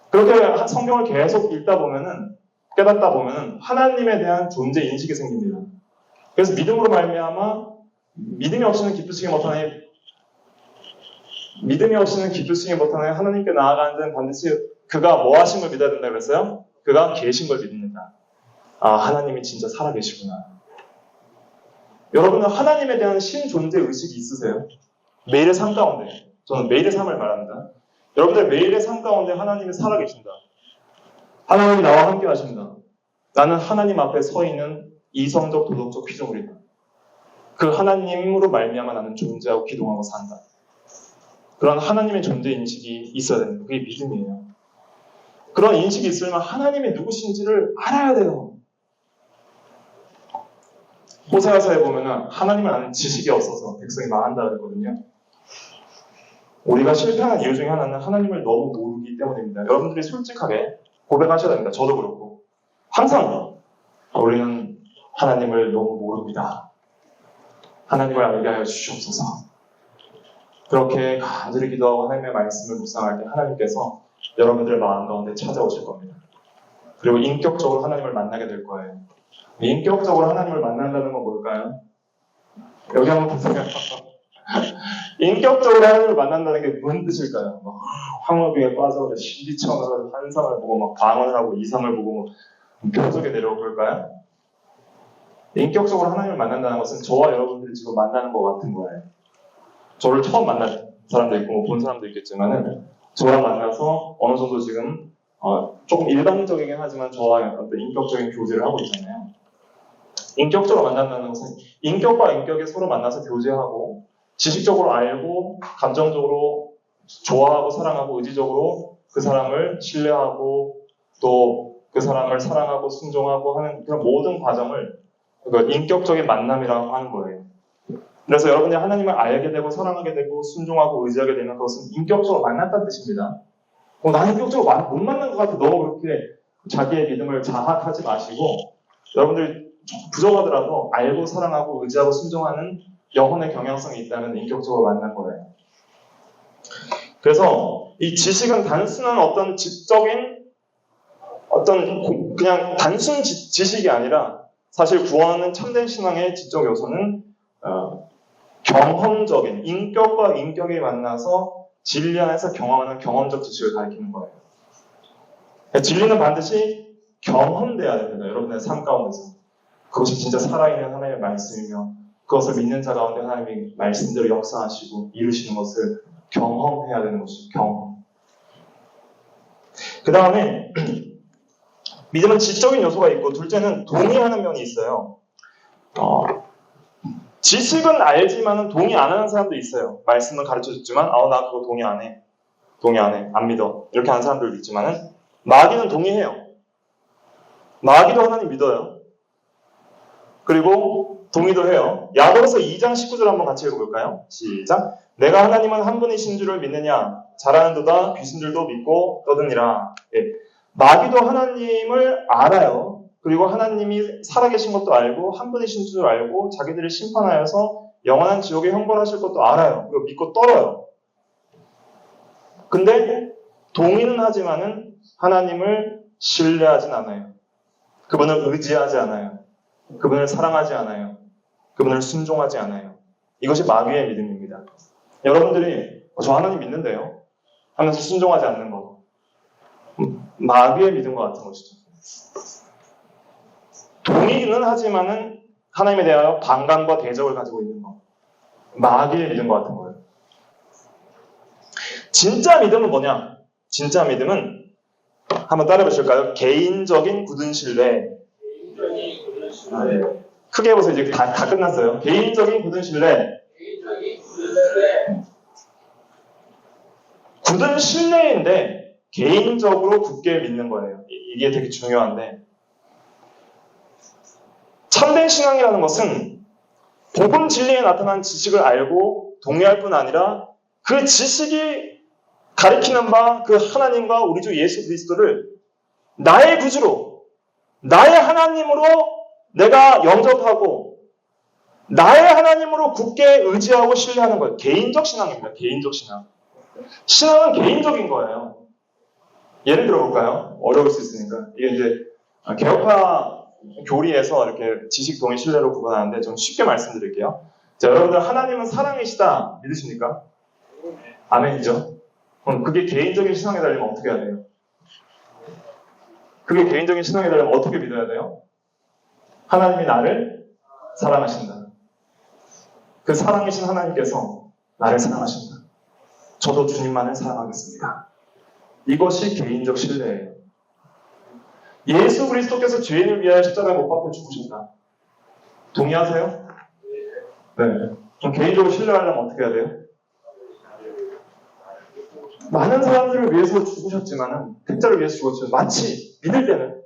그렇게 성경을 계속 읽다 보면은 깨닫다 보면은 하나님에 대한 존재 인식이 생깁니다. 그래서 믿음으로 말미암아 믿음이 없이는 기쁘시게 못하니 하나님께 나아가는 데는 반드시 그가 뭐 하신 걸 믿어야 된다 그랬어요? 그가 계신 걸 믿습니다. 아, 하나님이 진짜 살아계시구나. 여러분은 하나님에 대한 신존재 의식이 있으세요? 매일의 삶 가운데, 저는 매일의 삶을 말합니다. 여러분들 매일의 삶 가운데 하나님이 살아계신다. 하나님이 나와 함께 하신다. 나는 하나님 앞에 서 있는 이성적 도덕적 피조물이다. 그 하나님으로 말미암아 나는 존재하고 기동하고 산다. 그런 하나님의 존재 인식이 있어야 됩니다. 그게 믿음이에요. 그런 인식이 있으면 하나님이 누구신지를 알아야 돼요. 호세아서에 보면은 하나님을 아는 지식이 없어서 백성이 망한다 그랬거든요. 우리가 실패하는 이유 중에 하나는 하나님을 너무 모르기 때문입니다. 여러분들이 솔직하게 고백하셔야 됩니다. 저도 그렇고. 항상 우리는 하나님을 너무 모릅니다. 하나님을 알게 하여 주시옵소서. 그렇게 간절히 기도하고 하나님의 말씀을 묵상할 때 하나님께서 여러분들의 마음 가운데 찾아오실 겁니다. 그리고 인격적으로 하나님을 만나게 될 거예요. 인격적으로 하나님을 만난다는 건 뭘까요? 여기 한번 보세요. 인격적으로 하나님을 만난다는 게 무슨 뜻일까요? 막 황홀비에 빠져서 신비천을 환상을 보고 막 방언을 하고 이상을 보고 벽속에 내려오고 그럴까요? 인격적으로 하나님을 만난다는 것은 저와 여러분들이 지금 만나는 것 같은 거예요. 저를 처음 만난 사람도 있고 본 사람도 있겠지만은 저랑 만나서 어느 정도 지금 조금 일반적이긴 하지만 저와 어떤 인격적인 교제를 하고 있잖아요. 인격적으로 만난다는 것은 인격과 인격이 서로 만나서 교제하고 지식적으로 알고 감정적으로 좋아하고 사랑하고 의지적으로 그 사람을 신뢰하고 또 그 사람을 사랑하고 순종하고 하는 그런 모든 과정을 인격적인 만남이라고 하는 거예요. 그래서 여러분이 하나님을 알게 되고 사랑하게 되고 순종하고 의지하게 되는 것은 인격적으로 만났다는 뜻입니다. 나는 인격적으로 못 만난 것 같아. 너무 그렇게 자기의 믿음을 자학하지 마시고 여러분들 부족하더라도 알고 사랑하고 의지하고 순종하는 영혼의 경향성이 있다면 인격적으로 만난 거예요. 그래서 이 지식은 단순한 어떤 지적인 어떤 그냥 단순 지식이 아니라 사실 구원은 참된 신앙의 지적 요소는 경험적인 인격과 인격이 만나서 진리 안에서 경험하는 경험적 지식을 가리키는 거예요. 진리는 반드시 경험돼야 됩니다. 여러분의 삶 가운데서. 그것이 진짜 살아있는 하나님의 말씀이며 그것을 믿는 자 가운데 하나님이 말씀대로 역사하시고 이루시는 것을 경험해야 되는 것이죠. 경험. 그 다음에 믿음은 지적인 요소가 있고 둘째는 동의하는 면이 있어요. 지식은 알지만 동의 안 하는 사람도 있어요. 말씀은 가르쳐줬지만 나 그거 동의 안 해. 동의 안 해. 안 믿어. 이렇게 하는 사람들도 있지만은 마귀는 동의해요. 마귀도 하나님 믿어요. 그리고 동의도 해요. 야고보서 2장 19절 한번 같이 읽어볼까요? 시작. 내가 하나님은 한 분이신 줄을 믿느냐? 잘하는도다 귀신들도 믿고 떠드니라. 예. 마귀도 하나님을 알아요. 그리고 하나님이 살아계신 것도 알고 한 분이신 줄 알고 자기들을 심판하여서 영원한 지옥에 형벌하실 것도 알아요. 그리고 믿고 떨어요. 근데 동의는 하지만은 하나님을 신뢰하진 않아요. 그분을 의지하지 않아요. 그분을 사랑하지 않아요. 그분을 순종하지 않아요. 이것이 마귀의 믿음입니다. 여러분들이 저 하나님 믿는데요 하면서 순종하지 않는 것, 마귀의 믿음과 같은 것이죠. 동의는 하지만은 하나님에 대하여 반감과 대적을 가지고 있는 것, 마귀의 믿음과 같은 거예요. 진짜 믿음은 뭐냐? 진짜 믿음은 한번 따라해 보실까요? 개인적인 굳은 신뢰. 네. 크게 해보세요. 이제 다 끝났어요. 개인적인 굳은 신뢰. 굳은 신뢰인데 개인적으로 굳게 믿는 거예요. 이게 되게 중요한데 참된 신앙이라는 것은 복음 진리에 나타난 지식을 알고 동의할 뿐 아니라 그 지식이 가리키는 바 그 하나님과 우리 주 예수 그리스도를 나의 구주로 나의 하나님으로 내가 영접하고 나의 하나님으로 굳게 의지하고 신뢰하는 거예요. 개인적 신앙입니다. 개인적 신앙. 신앙은 개인적인 거예요. 예를 들어볼까요? 어려울 수 있으니까. 이게 이제 개혁파 교리에서 이렇게 지식, 동의, 신뢰로 구분하는데 좀 쉽게 말씀드릴게요. 자, 여러분들 하나님은 사랑이시다 믿으십니까? 아멘이죠. 그럼 그게 개인적인 신앙에 달리면 어떻게 해야 돼요? 그게 개인적인 신앙이 되려면 어떻게 믿어야 돼요? 하나님이 나를 사랑하신다. 그 사랑이신 하나님께서 나를 사랑하신다. 저도 주님만을 사랑하겠습니다. 이것이 개인적 신뢰예요. 예수 그리스도께서 죄인을 위하여 십자가에 못 박혀 죽으신다. 동의하세요? 네. 그럼 개인적으로 신뢰하려면 어떻게 해야 돼요? 많은 사람들을 위해서 죽으셨지만은 택자를 위해서 죽었죠. 마치 믿을 때는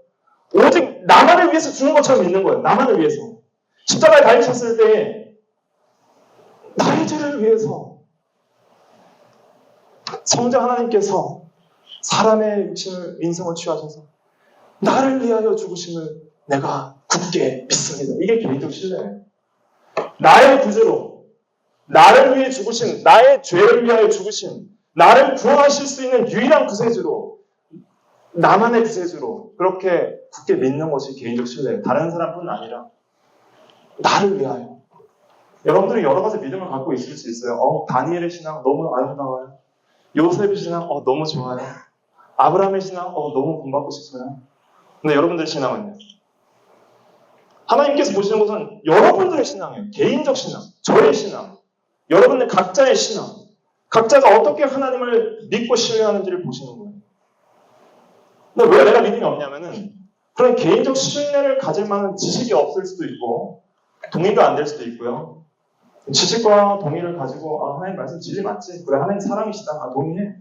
오직 나만을 위해서 죽는 것처럼 믿는 거예요. 나만을 위해서. 십자가에 달리셨을 때 나의 죄를 위해서 성자 하나님께서 사람의 육신을 인성을 취하셔서 나를 위하여 죽으심을 내가 굳게 믿습니다. 이게 개인적 신뢰예요. 나의 구주로 나를 위해 죽으신, 나의 죄를 위하여 죽으신, 나를 구원하실 수 있는 유일한 구세주로, 나만의 구세주로 그렇게 굳게 믿는 것이 개인적 신뢰예요. 다른 사람뿐 아니라 나를 위하여. 여러분들이 여러 가지 믿음을 갖고 있을 수 있어요. 다니엘의 신앙 너무 아름다워요. 요셉의 신앙 너무 좋아요. 아브라함의 신앙 너무 본받고 싶어요. 근데 여러분들의 신앙은요? 하나님께서 보시는 것은 여러분들의 신앙이에요. 개인적 신앙, 저의 신앙, 여러분들 각자의 신앙, 각자가 어떻게 하나님을 믿고 신뢰하는지를 보시는 거예요. 근데 왜 내가 믿음이 없냐면은 그런 개인적 신뢰를 가질 만한 지식이 없을 수도 있고 동의가 안 될 수도 있고요. 지식과 동의를 가지고 하나님 말씀 진리 맞지? 그래 하나님 사랑이시다. 동의해.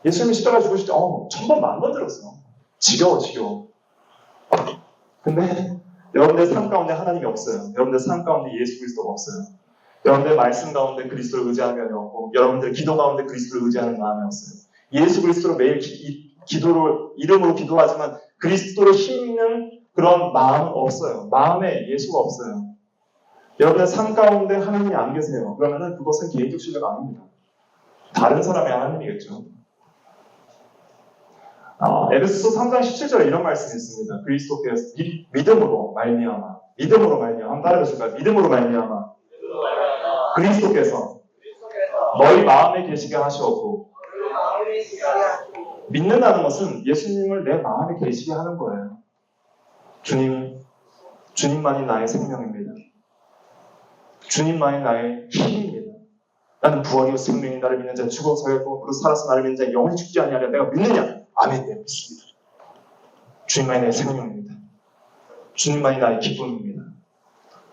예수님이 십자가에 죽으실 때 1000번, 10,000번 들었어. 지겨워. 근데 여러분들 삶 가운데 하나님이 없어요. 여러분들 삶 가운데 예수 그리스도가 없어요. 여러분들 말씀 가운데 그리스도를 의지하는 면이 없고 여러분들 기도 가운데 그리스도를 의지하는 마음이 없어요. 예수 그리스도를 매일 기도를 이름으로 기도하지만 그리스도를 힘있는 그런 마음은 없어요. 마음에 예수가 없어요. 여러분의 삶 가운데 하나님이 안 계세요. 그러면은 그것은 개인적 신뢰가 아닙니다. 다른 사람의 하나님이겠죠. 에베소서 3장 17절에 이런 말씀이 있습니다. 그리스도께서 믿음으로 말미암아 한번 따라해보실까요? 믿음으로 말미암아 그리스도께서 너희 마음에 계시게 하시었고 믿는다는 것은 예수님을 내 마음에 계시게 하는 거예요. 주님만이 나의 생명입니다. 주님만이 나의 힘입니다. 나는 부활이요 생명이 나를 믿는 자 죽어서였고 그리고 살아서 나를 믿는 자 영원히 죽지 아니하리라. 내가 믿느냐? 아멘. 네, 믿습니다. 주님만이 나의 생명입니다. 주님만이 나의 기쁨입니다.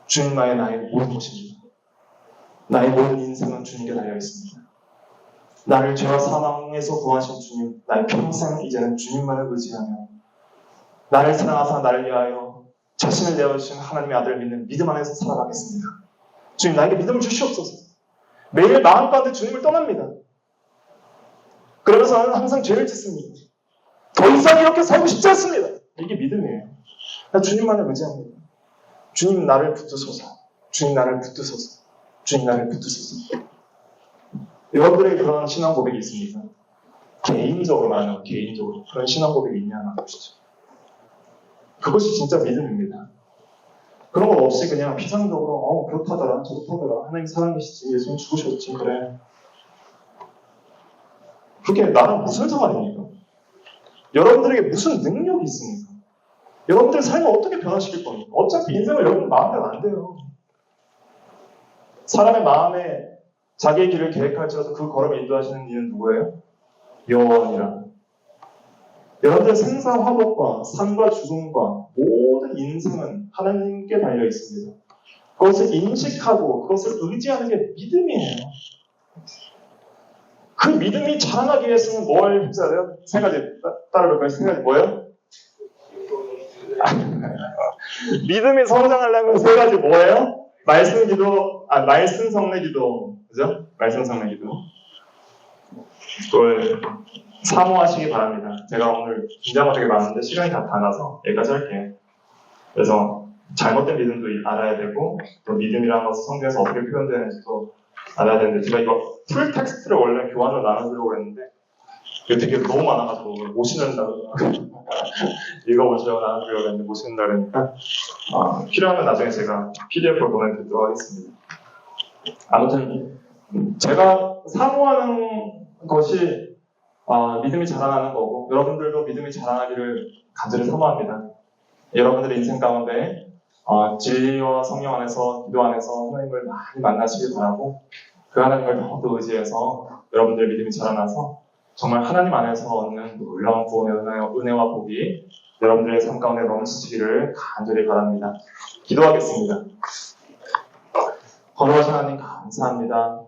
주님만이 나의 모든 것입니다. 나의 모든 인생은 주님께 달려 있습니다. 나를 죄와 사망에서 구하신 주님, 나의 평생 이제는 주님만을 의지하며 나를 사랑하사 나를 위하여 자신을 내어주신 하나님의 아들을 믿는 믿음 안에서 살아가겠습니다. 주님, 나에게 믿음을 주시옵소서. 매일 마음 가운데 주님을 떠납니다. 그러면서 나는 항상 죄를 짓습니다. 더 이상 이렇게 살고 싶지 않습니다. 이게 믿음이에요. 나 주님만을 의지합니다. 주님 나를 붙드소서. 주님 나를 붙드소서. 주님 나를 붙드소서. 여러분들에게 그런 신앙 고백이 있습니까? 개인적으로 말하면 개인적으로 그런 신앙 고백이 있냐는 것이죠. 그것이 진짜 믿음입니다. 그런 것 없이 그냥 피상적으로 그렇다더라 저렇다더라 하나님 사랑이시지 예수님 죽으셨지 그래. 그게 나랑 무슨 상관입니까? 여러분들에게 무슨 능력이 있습니까? 여러분들 삶을 어떻게 변화시킬 겁니까? 어차피 인생을 여러분 마음대로 안 돼요. 사람의 마음에 자기의 길을 계획할지라도 그 걸음을 인도하시는 이는 누구예요? 여호와니라. 여러분들 생사화복과 삶과 죽음과 모든 인생은 하나님께 달려 있습니다. 그것을 인식하고 그것을 의지하는 게 믿음이에요. 그 믿음이 자라나기 위해서는 뭘 해야 돼요? 세 가지 따라볼까요? 세 가지 뭐예요? 믿음이 성장하려면 세 가지 뭐예요? 말씀 성례 기도, 그죠? 말씀 성례 기도. 그걸 사모하시기 바랍니다. 제가 오늘 긴장가 되게 많은데 시간이 다 나서 여기까지 할게요. 그래서 잘못된 믿음도 알아야 되고 또 믿음이라는 것은 성경에서 어떻게 표현되는지도 알아야 되는데 제가 이거 풀 텍스트를 원래 교환으로 나눠주려고 했는데 이게 되게 너무 많아가지고 못 읽는다고 읽어보시려고 나눠주려고 했는데 못 읽는다 그러니까 필요하면 나중에 제가 PDF로 보내드리도록 하겠습니다. 아무튼 제가 사모하는 것이 믿음이 자라나는 거고 여러분들도 믿음이 자라나기를 간절히 사모합니다. 여러분들의 인생 가운데 진리와 성령 안에서, 기도 안에서 하나님을 많이 만나시길 바라고, 그 하나님을 더욱더 의지해서 여러분들의 믿음이 자라나서 정말 하나님 안에서 얻는 놀라운 구원의 은혜와 복이 여러분들의 삶 가운데 넘치기를 간절히 바랍니다. 기도하겠습니다. 거룩하신 하나님 감사합니다.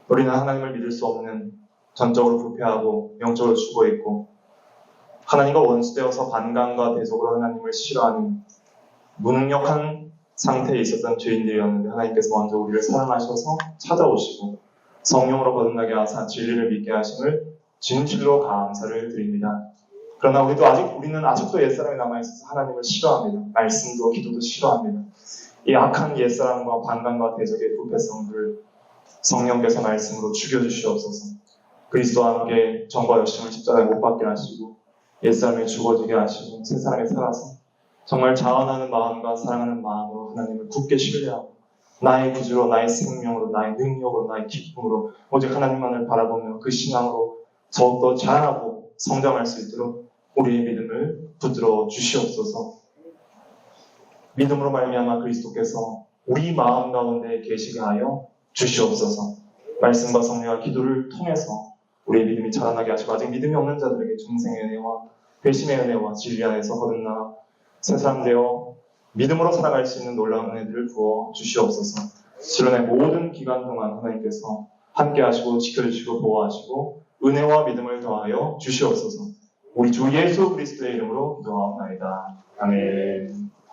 우리는 하나님을 믿을 수 없는, 전적으로 부패하고 영적으로 죽어있고 하나님과 원수되어서 반감과 대적으로 하나님을 싫어하는 무능력한 상태에 있었던 죄인들이었는데, 하나님께서 먼저 우리를 사랑하셔서 찾아오시고 성령으로 거듭나게 하사 진리를 믿게 하심을 진실로 감사를 드립니다. 그러나 우리는 아직도 옛사람이 남아있어서 하나님을 싫어합니다. 말씀도 기도도 싫어합니다. 이 악한 옛사람과 반감과 대적의 부패성들을 성령께서 말씀으로 죽여주시옵소서. 그리스도와 함께 정과 열심을 십자가에 못 박게 하시고 옛사람이 죽어지게 하시고 새 사람이 살아서 정말 자원하는 마음과 사랑하는 마음으로 하나님을 굳게 신뢰하고 나의 구주로, 나의 생명으로, 나의 능력으로, 나의 기쁨으로 오직 하나님만을 바라보며 그 신앙으로 더욱더 자라고 성장할 수 있도록 우리의 믿음을 붙들어 주시옵소서. 믿음으로 말미암아 그리스도께서 우리 마음 가운데 계시게 하여 주시옵소서. 말씀과 성령과 기도를 통해서 우리의 믿음이 자라나게 하시고, 아직 믿음이 없는 자들에게 중생의 은혜와 회심의 은혜와 진리 안에서 거듭나 새 사람 되어 믿음으로 살아갈 수 있는 놀라운 은혜들을 부어 주시옵소서. 실론의 모든 기간 동안 하나님께서 함께 하시고 지켜주시고 보호하시고 은혜와 믿음을 더하여 주시옵소서. 우리 주 예수 그리스도의 이름으로 기도하옵나이다. 아멘.